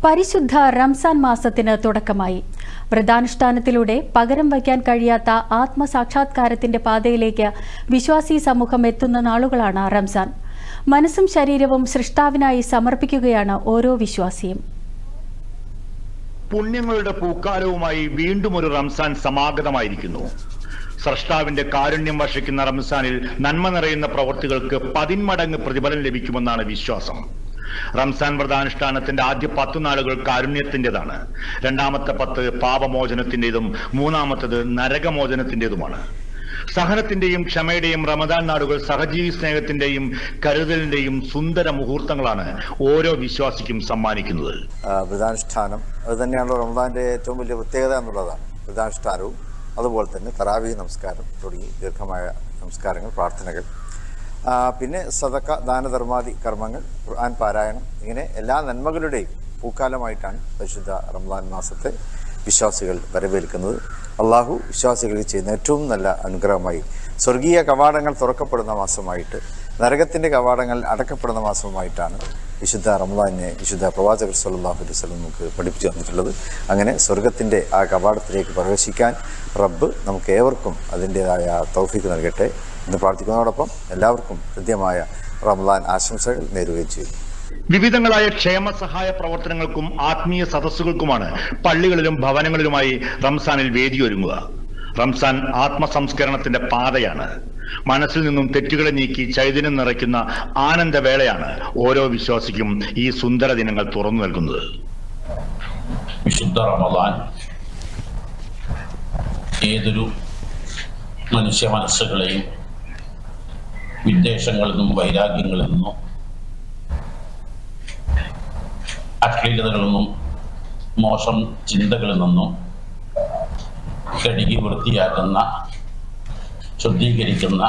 പരിശുദ്ധ റംസാൻ മാസത്തിന് തുടക്കമായി. വ്രതാനുഷ്ഠാനത്തിലൂടെ പകരം വയ്ക്കാൻ കഴിയാത്ത ആത്മസാക്ഷാത്കാരത്തിന്റെ പാതയിലേക്ക് വിശ്വാസി സമൂഹം എത്തുന്ന നാളുകളാണ് റംസാൻ. മനസ്സും ശരീരവും സൃഷ്ടാവിനായി സമർപ്പിക്കുകയാണ് ഓരോ വിശ്വാസിയും. പുണ്യങ്ങളുടെ പൂക്കാലവുമായി വീണ്ടും ഒരു റംസാൻ സമാഗതമായിരിക്കുന്നു. സ്രഷ്ടാവിന്റെ കാരുണ്യം വർഷിക്കുന്ന റംസാനിൽ നന്മ നിറയുന്ന പ്രവൃത്തികൾക്ക് 10 മടങ്ങ് പ്രതിഫലം ലഭിക്കുമെന്നാണ് വിശ്വാസം. റംസാൻ വ്രതാനുഷ്ഠാനത്തിന്റെ ആദ്യ 10 നാളുകൾ കാരുണ്യത്തിൻ്റെതാണ്. രണ്ടാമത്തെ 10 പാപമോചനത്തിൻ്റെതും മൂന്നാമത്തേത് നരകമോചനത്തിൻ്റെതുമാണ്. സഹനത്തിന്റെയും ക്ഷമയുടെയും റമദാൻ നാടുകൾ സഹജീവി സ്നേഹത്തിന്റെയും കരുതലിന്റെയും സുന്ദര മുഹൂർത്തങ്ങളാണ് ഓരോ വിശ്വാസിക്കും സമ്മാനിക്കുന്നത്. വ്രതാനുഷ്ഠാനം അത് തന്നെയാണല്ലോ റമദാന്റെ ഏറ്റവും വലിയ പ്രത്യേകത എന്നുള്ളതാണ്. വ്രതാനുഷ്ഠാനവും അതുപോലെ തന്നെ തറാവീഹ് നമസ്കാരം തുടങ്ങി ദീർഘമായ നമസ്കാരങ്ങൾ, പ്രാർത്ഥനകൾ, പിന്നെ സദക്ക, ദാനധർമാദി കർമ്മങ്ങൾ, ഖുർആൻ പാരായണം, ഇങ്ങനെ എല്ലാ നന്മകളുടെയും പൂക്കാലമായിട്ടാണ് പരിശുദ്ധ റമദാൻ മാസത്തെ വിശ്വാസികൾ വരവേൽക്കുന്നത്. അള്ളാഹു വിശ്വാസികളിൽ ചെയ്യുന്ന ഏറ്റവും നല്ല അനുഗ്രഹമായി സ്വർഗീയ കവാടങ്ങൾ തുറക്കപ്പെടുന്ന മാസമായിട്ട്, നരകത്തിൻ്റെ കവാടങ്ങൾ അടക്കപ്പെടുന്ന മാസമായിട്ടാണ് വിശുദ്ധ റമദാനെ വിശുദ്ധ പ്രവാചകർ സ്വല്ലല്ലാഹു അലൈഹി വസല്ലം നമുക്ക് പഠിപ്പിച്ചു തന്നിട്ടുള്ളത്. അങ്ങനെ സ്വർഗത്തിൻ്റെ ആ കവാടത്തിലേക്ക് പ്രവേശിക്കാൻ റബ്ബ് നമുക്ക് ഏവർക്കും അതിൻ്റെതായ തൗഫീഖ് നൽകട്ടെ എന്ന് പ്രാർത്ഥിക്കുന്നതോടൊപ്പം എല്ലാവർക്കും ഹൃദ്യമായ റമദാൻ ആശംസകൾ നേരുകയും ചെയ്തു. വിവിധങ്ങളായ ക്ഷേമ സഹായ പ്രവർത്തനങ്ങൾക്കും ആത്മീയ സദസ്സുകൾക്കുമാണ് പള്ളികളിലും ഭവനങ്ങളിലുമായി റംസാനിൽ വേദിയൊരുങ്ങുക. റംസാൻ ആത്മസംസ്കരണത്തിന്റെ പാതയാണ്. മനസ്സിൽ നിന്നും തെറ്റുകളെ നീക്കി ചൈതന്യം നിറയ്ക്കുന്ന ആനന്ദവേളയാണ് ഓരോ വിശ്വാസിക്കും ഈ സുന്ദര ദിനങ്ങൾ തുറന്നു നൽകുന്നത്. വിശുദ്ധ റമദാൻ ഏതൊരു മനുഷ്യ മനസ്സുകളെയും വിദ്വേഷങ്ങളിൽ നിന്നും വൈരാഗ്യങ്ങളിൽ നിന്നും അശ്ലീലതകളിൽ നിന്നും മോശം ചിന്തകളിൽ നിന്നും കഴുകി വൃത്തിയാക്കുന്ന, ശുദ്ധീകരിക്കുന്ന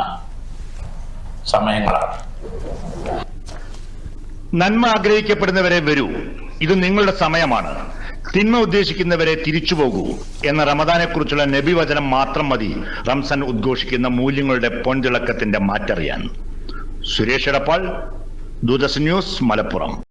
സമയങ്ങളാണ്. നന്മ ആഗ്രഹിക്കപ്പെടുന്നവരെ വരൂ, ഇത് നിങ്ങളുടെ സമയമാണ്. തിന്മ ഉദ്ദേശിക്കുന്നവരെ തിരിച്ചു പോകൂ എന്ന റമദാനെ കുറിച്ചുള്ള നബി വചനം മാത്രം മതി റംസാൻ ഉദ്ഘോഷിക്കുന്ന മൂല്യങ്ങളുടെ പൊൻതിളക്കത്തിന്റെ മാറ്ററിയാൻ. സുരേഷ് എടപ്പാൾ, ദൂരദർശൻ ന്യൂസ്, മലപ്പുറം.